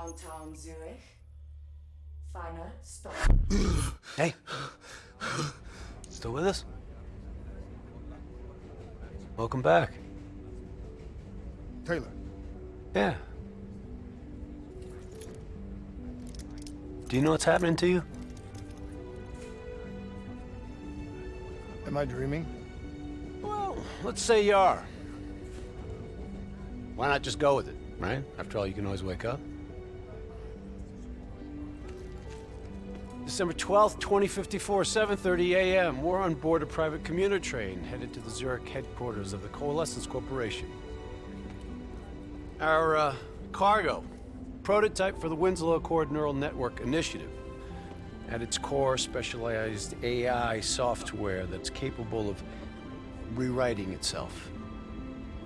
downtown Zurich. Final stop. Hey. Still with us? Welcome back. Taylor. Yeah. Do you know what's happening to you? Am I dreaming? Well, let's say you are. Why not just go with it, right? After all, you can always wake up. December 12th, 2054, 7:30 a.m. We're on board a private commuter train headed to the Zurich headquarters of the Coalescence Corporation. Our cargo, prototype for the Winslow Accord Neural Network Initiative. At its core, specialized AI software that's capable of rewriting itself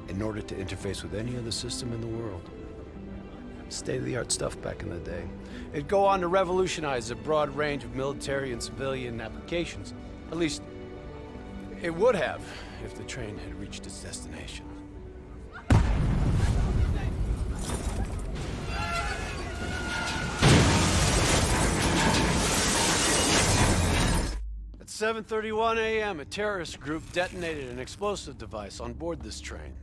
in order to interface with any other system in the world. State-of-the-art stuff back in the day. It'd go on to revolutionize a broad range of military and civilian applications. At least, it would have if the train had reached its destination. At 7:31 a.m., a terrorist group detonated an explosive device on board this train.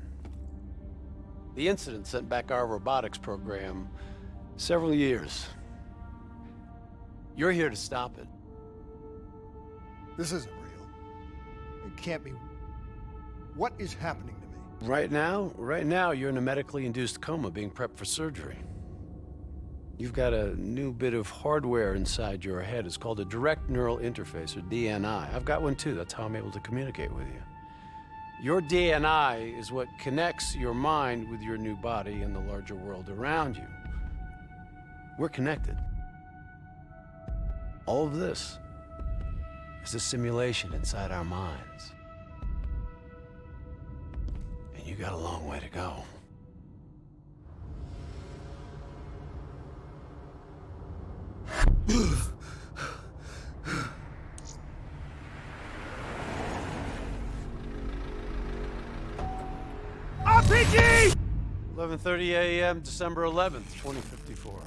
The incident sent back our robotics program several years. You're here to stop it. This isn't real. It can't be. What is happening to me? Right now, you're in a medically induced coma being prepped for surgery. You've got a new bit of hardware inside your head. It's called a direct neural interface, or DNI. I've got one too. That's how I'm able to communicate with you. Your DNI is what connects your mind with your new body and the larger world around you. We're connected. All of this is a simulation inside our minds. And you got a long way to go. RPG! 11:30 a.m., December 11th, 2054.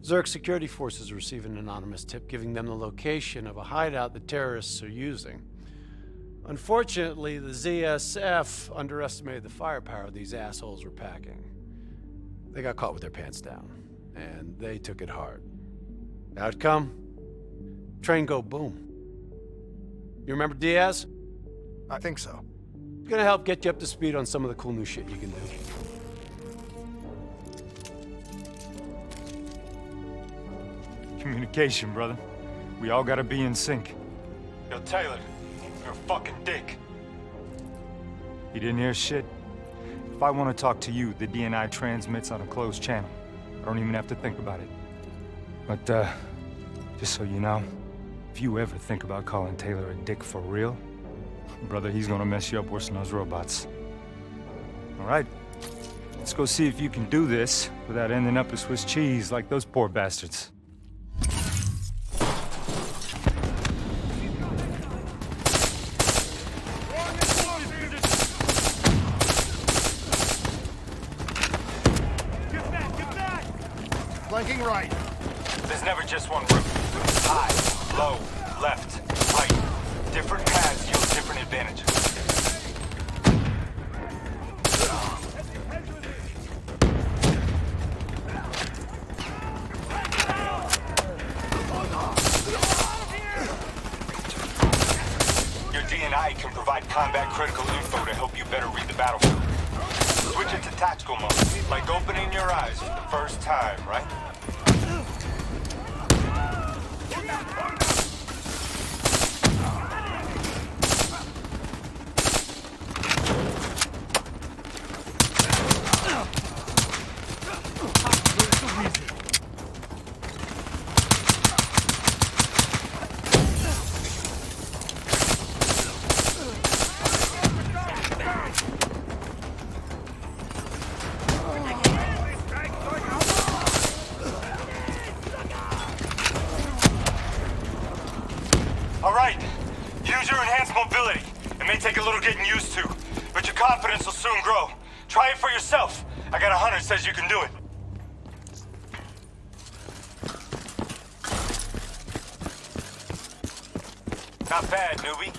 Zurich security forces receive an anonymous tip giving them the location of a hideout the terrorists are using. Unfortunately, the ZSF underestimated the firepower these assholes were packing. They got caught with their pants down, and they took it hard. Outcome? Train go boom. You remember Diaz? I think so. Gonna help get you up to speed on some of the cool new shit you can do. Communication, brother. We all gotta be in sync. Yo, Taylor, you're a fucking dick. You didn't hear shit? If I want to talk to you, the DNI transmits on a closed channel. I don't even have to think about it. But, just so you know, if you ever think about calling Taylor a dick for real, brother, he's gonna mess you up worse than those robots. All right, let's go see if you can do this without ending up as Swiss cheese like those poor bastards. Flanking right. There's never just one route. High, low, left, right. Different paths yield different advantages. Your DNI can provide combat-critical info to help you better read the battlefield. Switch it to tactical mode, like opening your eyes for the first time, right? All right, use your enhanced mobility. It may take a little getting used to, but your confidence will soon grow. Try it for yourself. I got a hunter says you can do it. Not bad, newbie.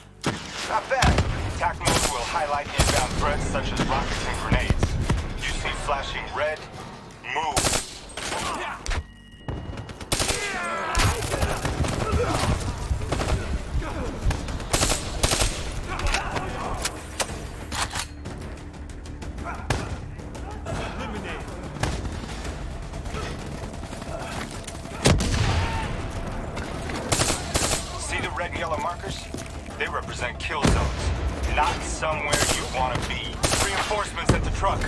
Not bad. Attack mode will highlight inbound threats such as rockets and grenades. You see flashing red? Move. See the red and yellow markers? They represent kill zones, not somewhere you want to be. Reinforcements at the truck.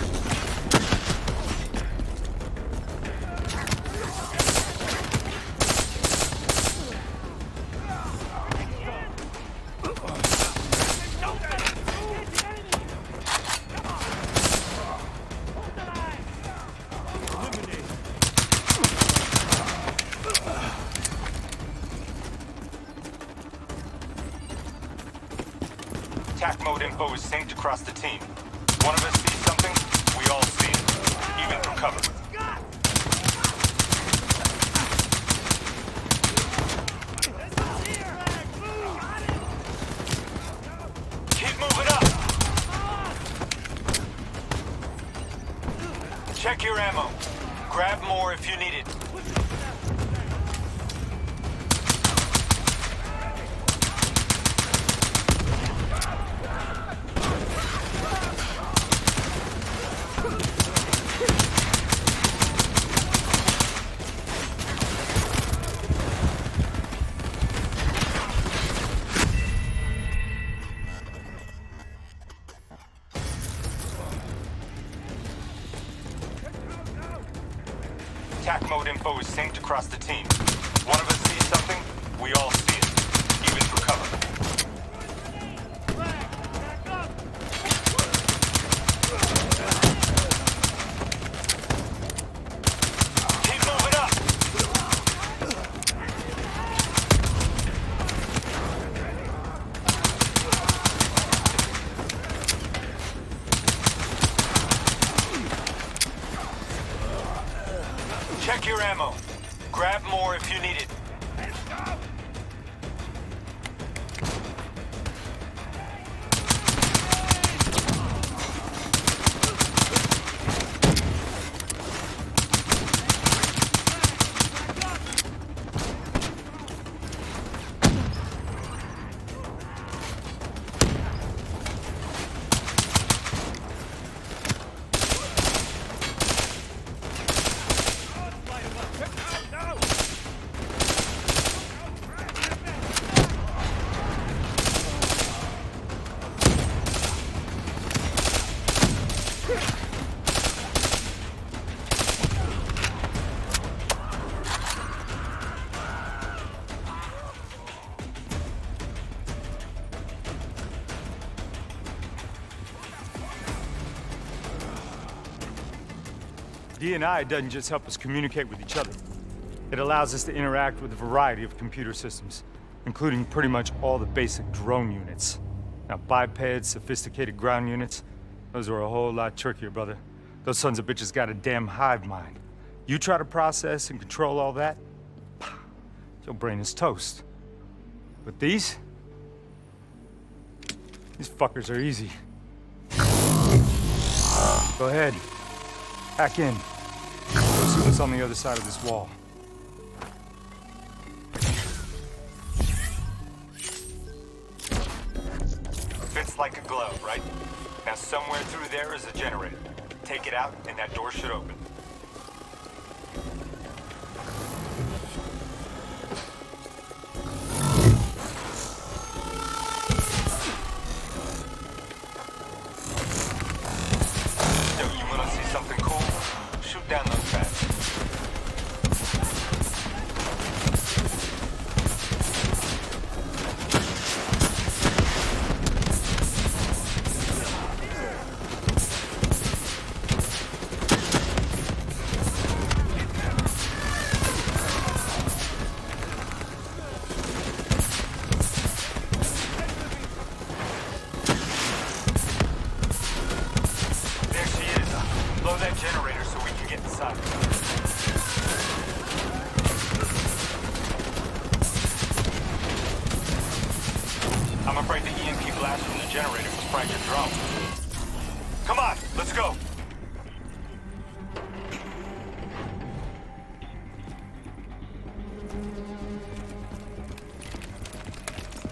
Attack mode info is synced across the team. One of us sees something, we all see it, even through cover. Keep moving up! Check your ammo. Grab more if you need it. Attack mode info is synced across the team. One of us sees something, we all see it, even through cover. Keep moving up! Check your ammo. Grab more if you need it. D&I doesn't just help us communicate with each other. It allows us to interact with a variety of computer systems, including pretty much all the basic drone units. Now, bipeds, sophisticated ground units, those are a whole lot trickier, brother. Those sons of bitches got a damn hive mind. You try to process and control all that, your brain is toast. But these fuckers are easy. Go ahead. Hack in. Go see what's on the other side of this wall. Fits like a glove, right? Now somewhere through there is a generator. Take it out and that door should open. generator to sprite your drone. Come on, let's go.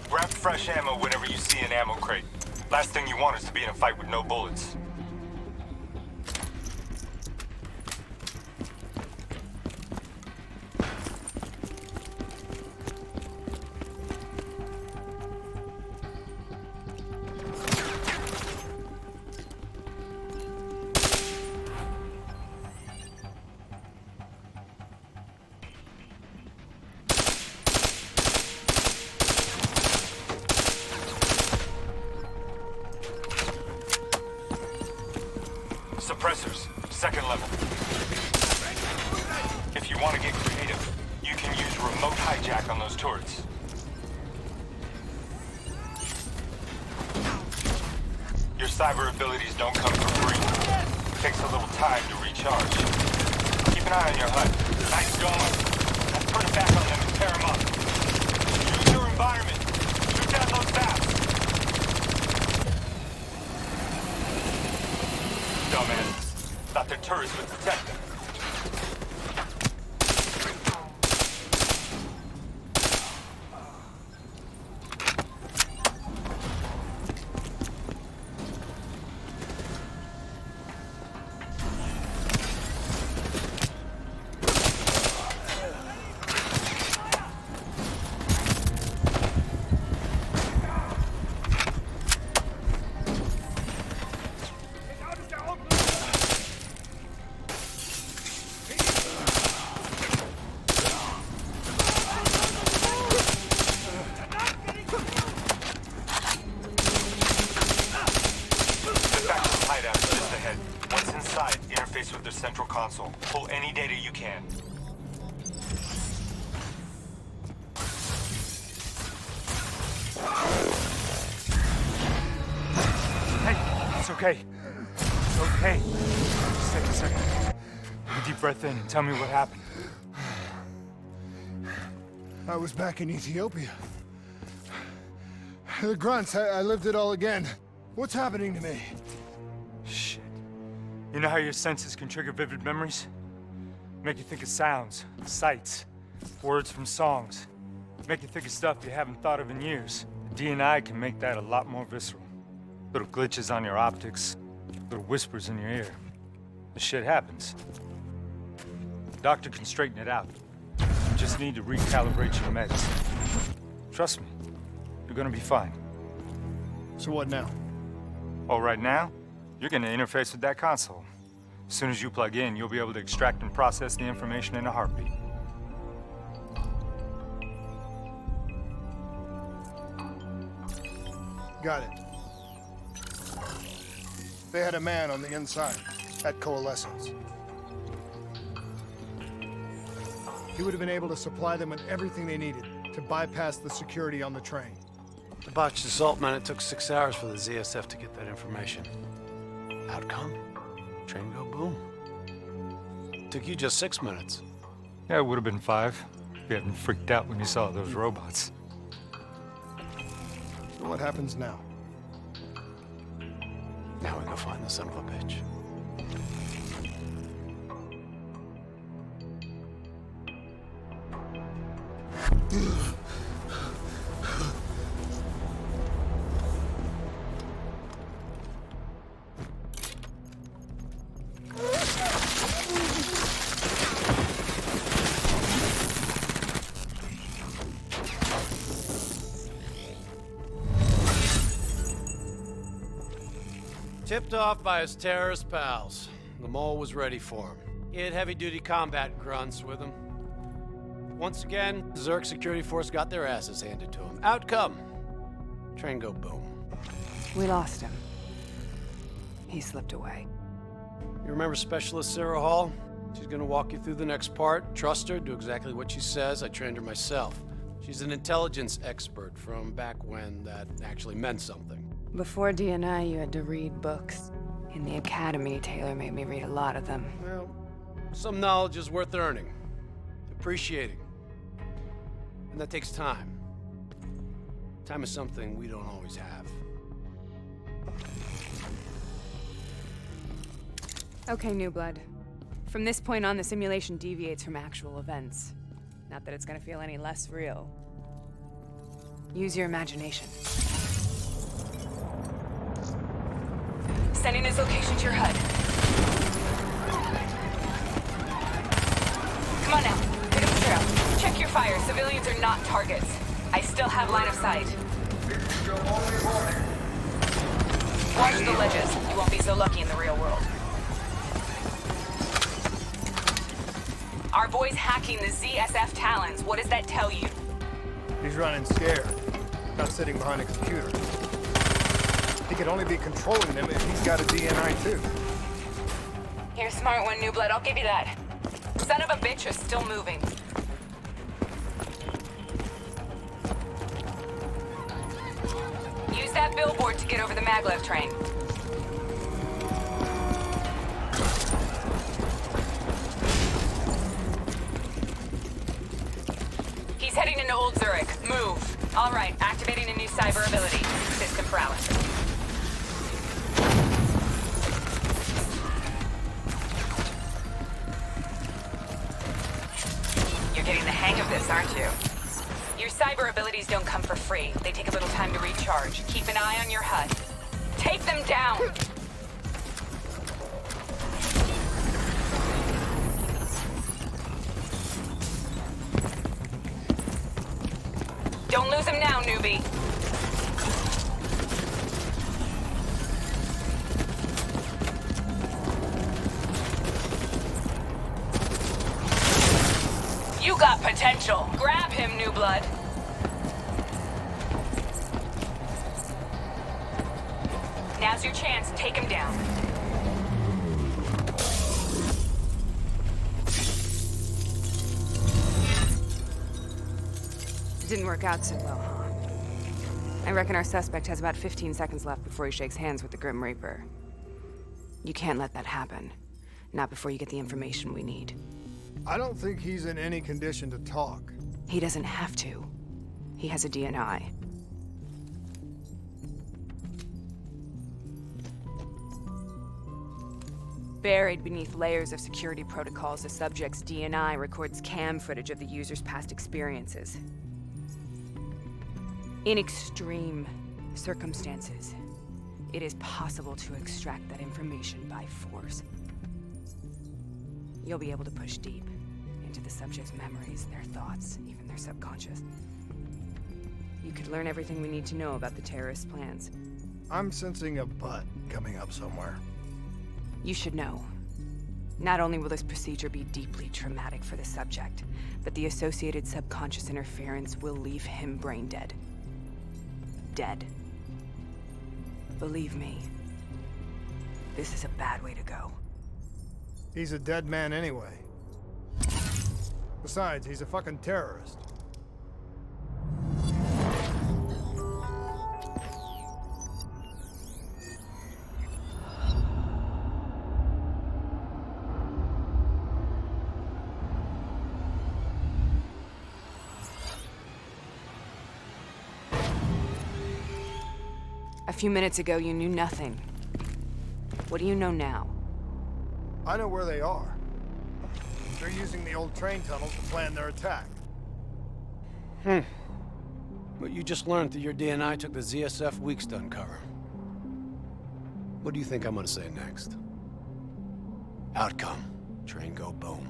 Grab fresh ammo whenever you see an ammo crate. Last thing you want is to be in a fight with no bullets. Suppressors, second level. If you want to get creative, you can use remote hijack on those turrets. Your cyber abilities don't come for free. Takes a little time to recharge. Keep an eye on your HUD. Nice going. Now put it back on them and tear them up. Use your environment. Shoot down those zaps. Dumbass. Thought their turrets would protect them. Interface with the central console. Pull any data you can. Hey, it's okay. It's okay. Just take a second. Take a deep breath in and tell me what happened. I was back in Ethiopia. The grunts, I lived it all again. What's happening to me? Shit. You know how your senses can trigger vivid memories? Make you think of sounds, sights, words from songs. Make you think of stuff you haven't thought of in years. The DNI can make that a lot more visceral. Little glitches on your optics, little whispers in your ear. The shit happens. The doctor can straighten it out. You just need to recalibrate your meds. Trust me, you're gonna be fine. So what now? Oh, right now? You're gonna interface with that console. As soon as you plug in, you'll be able to extract and process the information in a heartbeat. Got it. They had a man on the inside, at Coalescence. He would have been able to supply them with everything they needed to bypass the security on the train. The botched assault, man, it took 6 hours for the ZSF to get that information. Outcome? Train go boom. Took you just 6 minutes. Yeah, it would have been 5 if you hadn't freaked out when you saw those robots. So what happens now? Now we go find the son of a bitch. Tipped off by his terrorist pals. The mole was ready for him. He had heavy-duty combat grunts with him. Once again, the Zerg security force got their asses handed to him. Outcome. Train go boom. We lost him. He slipped away. You remember Specialist Sarah Hall? She's gonna walk you through the next part. Trust her, do exactly what she says. I trained her myself. She's an intelligence expert from back when that actually meant something. Before DNI, you had to read books. In the academy, Taylor made me read a lot of them. Well, some knowledge is worth earning, appreciating. And that takes time. Time is something we don't always have. Okay, New Blood. From this point on, the simulation deviates from actual events. Not that it's gonna feel any less real. Use your imagination. Sending this location to your HUD. Come on now, pick up the trail. Check your fire. Civilians are not targets. I still have line of sight. Watch the ledges. You won't be so lucky in the real world. Our boy's hacking the ZSF Talons. What does that tell you? He's running scared, not sitting behind a computer. He could only be controlling them if he's got a DNI too. You're a smart one, New Blood. I'll give you that. Son of a bitch is still moving. Use that billboard to get over the maglev train. He's heading into Old Zurich. Move. All right, activating a new cyber ability. System paralysis. You're getting the hang of this, aren't you? Your cyber abilities don't come for free. They take a little time to recharge. Keep an eye on your HUD. Take them down! Don't lose him now, newbie. You got potential. Grab him, New Blood. Now's your chance. Take him down. Didn't work out so well, huh? I reckon our suspect has about 15 seconds left before he shakes hands with the Grim Reaper. You can't let that happen. Not before you get the information we need. I don't think he's in any condition to talk. He doesn't have to. He has a DNI. Buried beneath layers of security protocols, the subject's DNI records cam footage of the user's past experiences. In extreme circumstances, it is possible to extract that information by force. You'll be able to push deep into the subject's memories, their thoughts, even their subconscious. You could learn everything we need to know about the terrorist plans. I'm sensing a butt coming up somewhere. You should know. Not only will this procedure be deeply traumatic for the subject, but the associated subconscious interference will leave him brain dead. Dead. Believe me, this is a bad way to go. He's a dead man anyway. Besides, he's a fucking terrorist. A few minutes ago, you knew nothing. What do you know now? I know where they are. They're using the old train tunnel to plan their attack. What you just learned that your DNI took the ZSF weeks to uncover. What do you think I'm gonna say next? Outcome. Train go boom.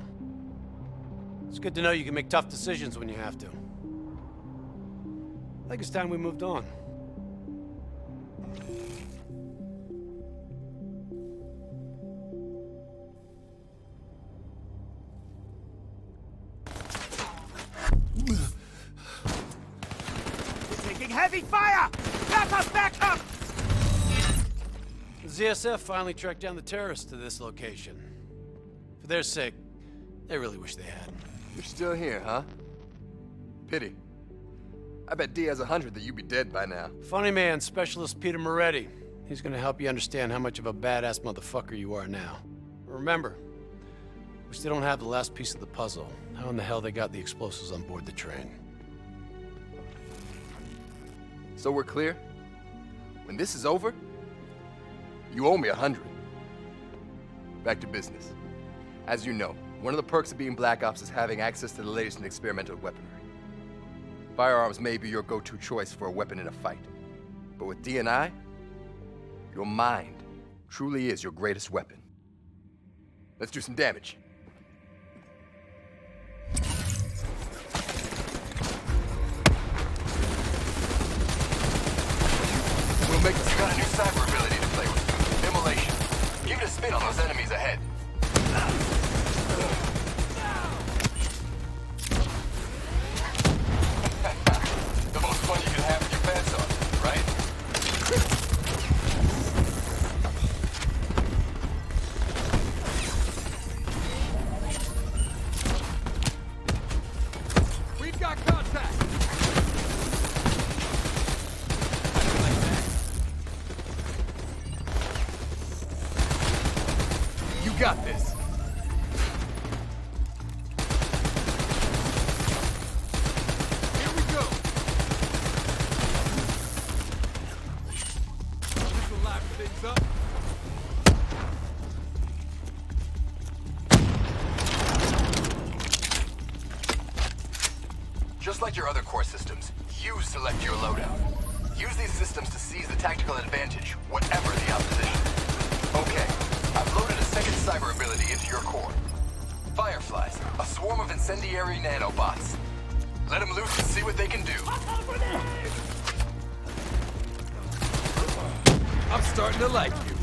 It's good to know you can make tough decisions when you have to. I think it's time we moved on. Heavy fire! Back up! Back up! The ZSF finally tracked down the terrorists to this location. For their sake, they really wish they had. You're still here, huh? Pity. I bet D has 100 that you'd be dead by now. Funny man, Specialist Peter Moretti. He's gonna help you understand how much of a badass motherfucker you are now. Remember, we still don't have the last piece of the puzzle. How in the hell they got the explosives on board the train? So we're clear? When this is over, you owe me 100. back to business. As you know, one of the perks of being Black Ops is having access to the latest in experimental weaponry. Firearms may be your go-to choice for a weapon in a fight. But with D&I, your mind truly is your greatest weapon. Let's do some damage. We'll make this. You got a new cyber ability to play with. Immolation. Give it a spin on those enemies ahead. The most fun you can have with your pants on, right? We've got contact! You got this. Here we go! This will liven things up. Just like your other core systems, you select your loadout. Use these systems to seize the tactical advantage, whatever the opposition. Okay, I've loaded a second cyber ability into your core. Fireflies, a swarm of incendiary nanobots. Let them loose and see what they can do. I'm starting to like you.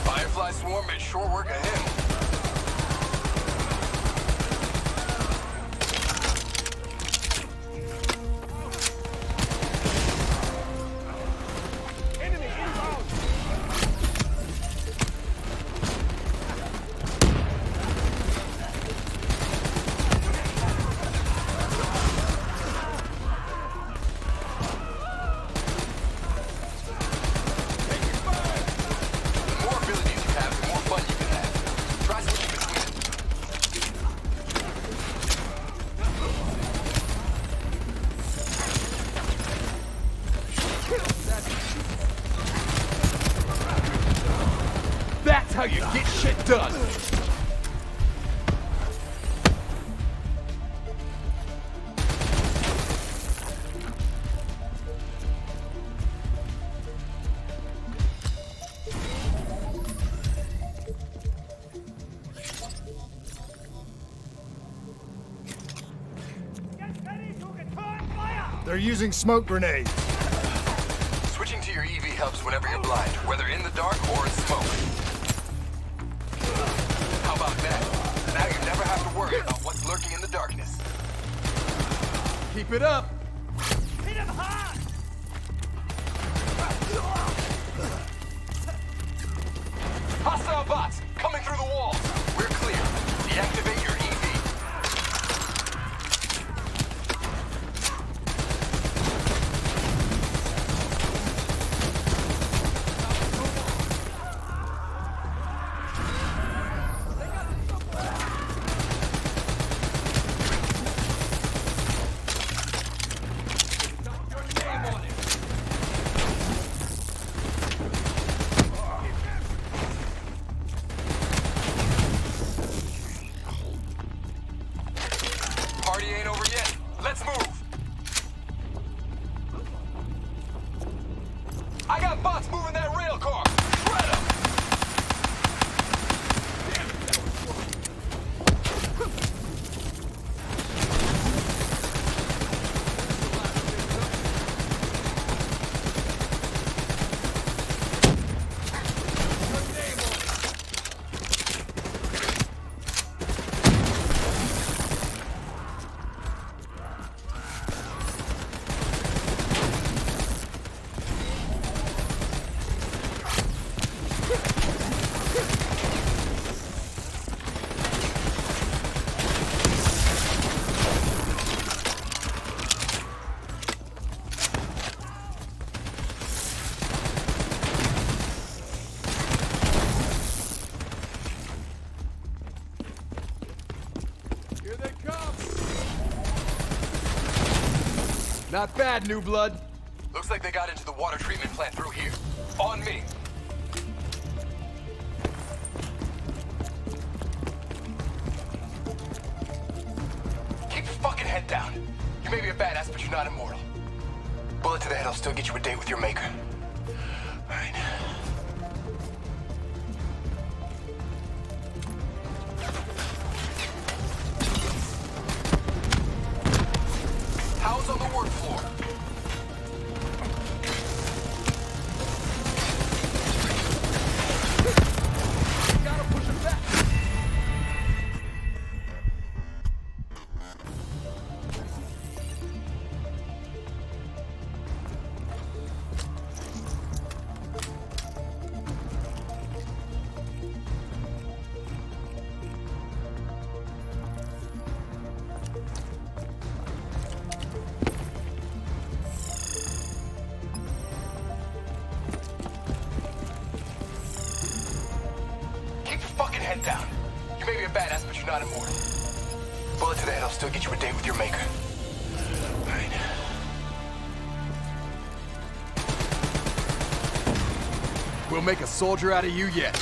Firefly swarm made short work of him. That's how you get shit done! They're using smoke grenades. Switching to your EV helps whenever you're blind, whether in the dark or in smoke. How about that? Now you never have to worry about what's lurking in the darkness. Keep it up! Hit him hard! Hostile bots coming through the walls. We're clear. Deactivate your EV. Party ain't over yet. Let's move. I got bots moving that rail car. Shred 'em. Here they come! Not bad, new blood. Looks like they got into the water treatment plant through here. On me. head down. You may be a badass, but you're not immortal. Bullet to the head will still get you a date with your maker. All right. How's on the work floor? Gotta push him back. Head down. You may be a badass, but you're not immortal. Bullet to the head will still get you a date with your maker. All right. We'll make a soldier out of you yet.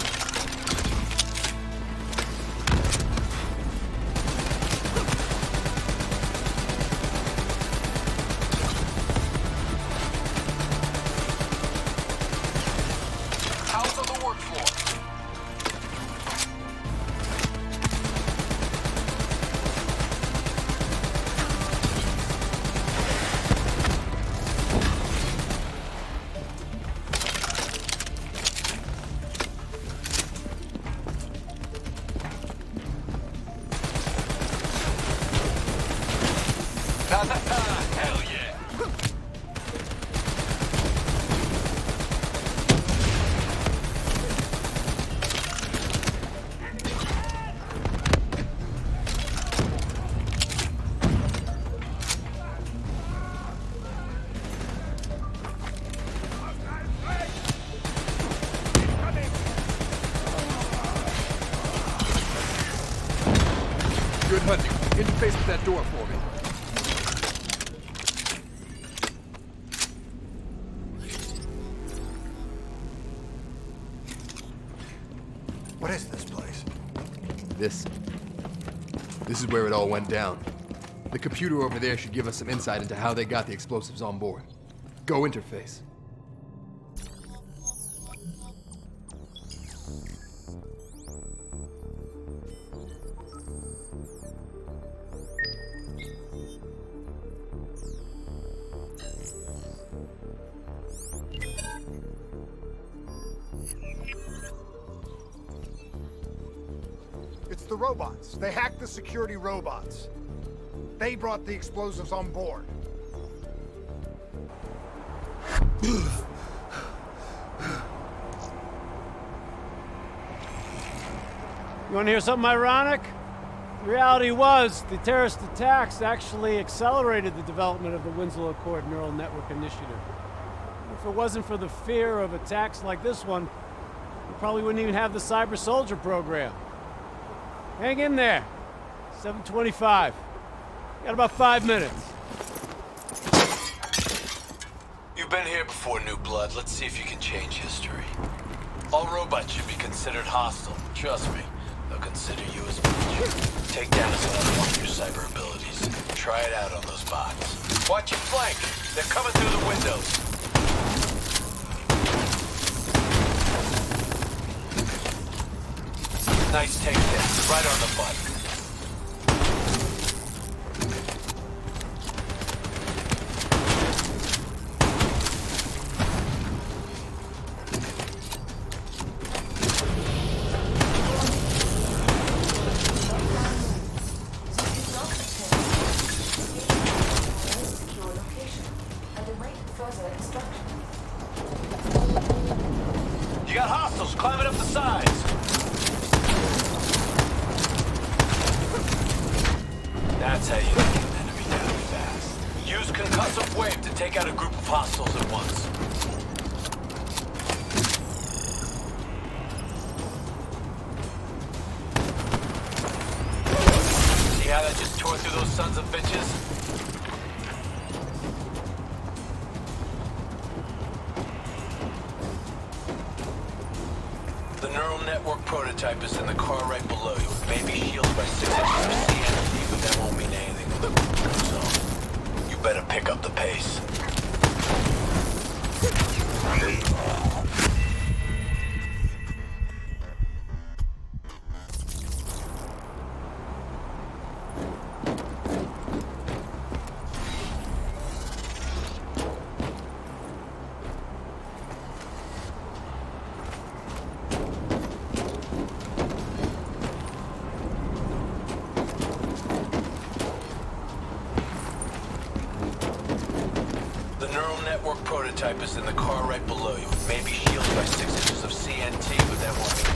How's on the work floor? Hell yeah. Good hunting. Interface with that door for me. What is this place? This is where it all went down. The computer over there should give us some insight into how they got the explosives on board. Go interface. It's the robots. They hacked the security robots. They brought the explosives on board. You want to hear something ironic? The reality was, the terrorist attacks actually accelerated the development of the Winslow Accord Neural Network Initiative. If it wasn't for the fear of attacks like this one, we probably wouldn't even have the Cyber Soldier program. Hang in there. 7:25. Got about 5 minutes. You've been here before, New Blood. Let's see if you can change history. All robots should be considered hostile. Trust me, they'll consider you as much. Take down as another one of your cyber abilities. Try it out on those bots. Watch your flank. They're coming through the windows. Nice takedown. Right on the button. You got hostiles climbing up the sides. That's how you take an enemy down fast. Use concussive wave to take out a group of hostiles at once. See how that just tore through those sons of bitches? The neural network prototype is in the car right below you. It may be shielded by 6 inches of CNT, but that won't mean anything. So, you better pick up the pace. Network prototype is in the car right below you. It may be shielded by 6 inches of CNT, but that won't mean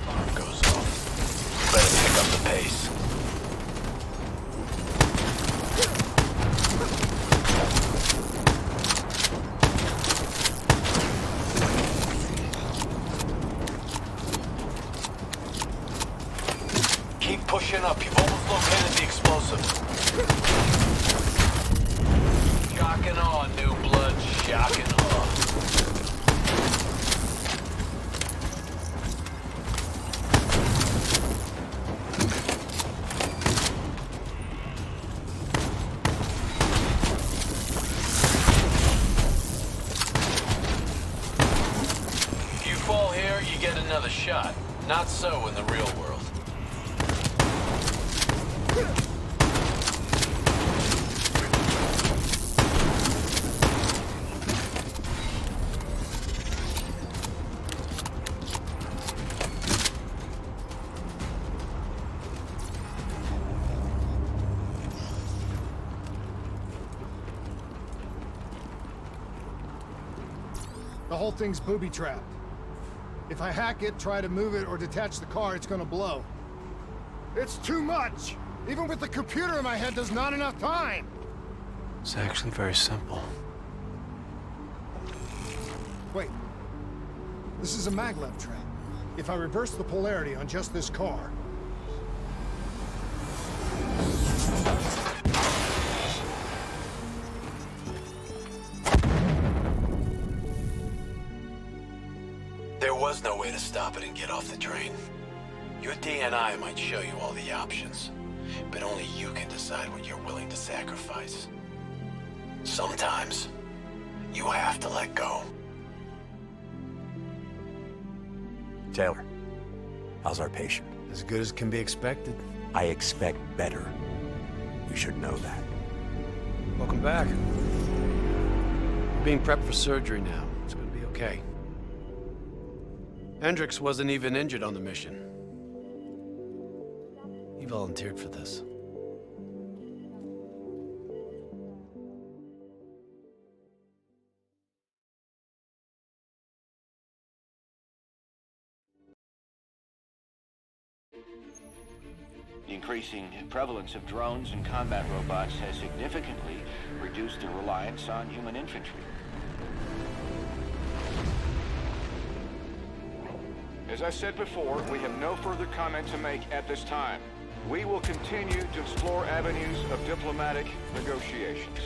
alarm goes off. You better pick up the pace. Keep pushing up. You've almost located the explosive. Shock and awe, new blood. Shock and awe. If you fall here, you get another shot. Not so in the real world. The whole thing's booby-trapped. If I hack it, try to move it, or detach the car, it's gonna blow. It's too much! Even with the computer in my head, there's not enough time! It's actually very simple. Wait. This is a maglev trap. If I reverse the polarity on just this car... There was no way to stop it and get off the train. Your DNI might show you all the options, but only you can decide what you're willing to sacrifice. Sometimes, you have to let go. Taylor, how's our patient? As good as can be expected. I expect better. You should know that. Welcome back. You're being prepped for surgery now. It's gonna be okay. Hendricks wasn't even injured on the mission. He volunteered for this. The increasing prevalence of drones and combat robots has significantly reduced the reliance on human infantry. As I said before, we have no further comment to make at this time. We will continue to explore avenues of diplomatic negotiations.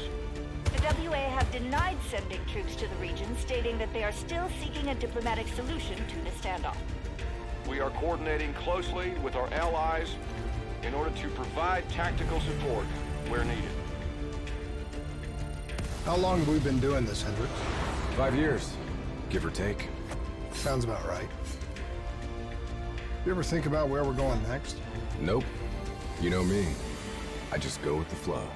The WA have denied sending troops to the region, stating that they are still seeking a diplomatic solution to the standoff. We are coordinating closely with our allies in order to provide tactical support where needed. How long have we been doing this, Hendricks? 5 years, give or take. Sounds about right. You ever think about where we're going next? Nope. You know me. I just go with the flow.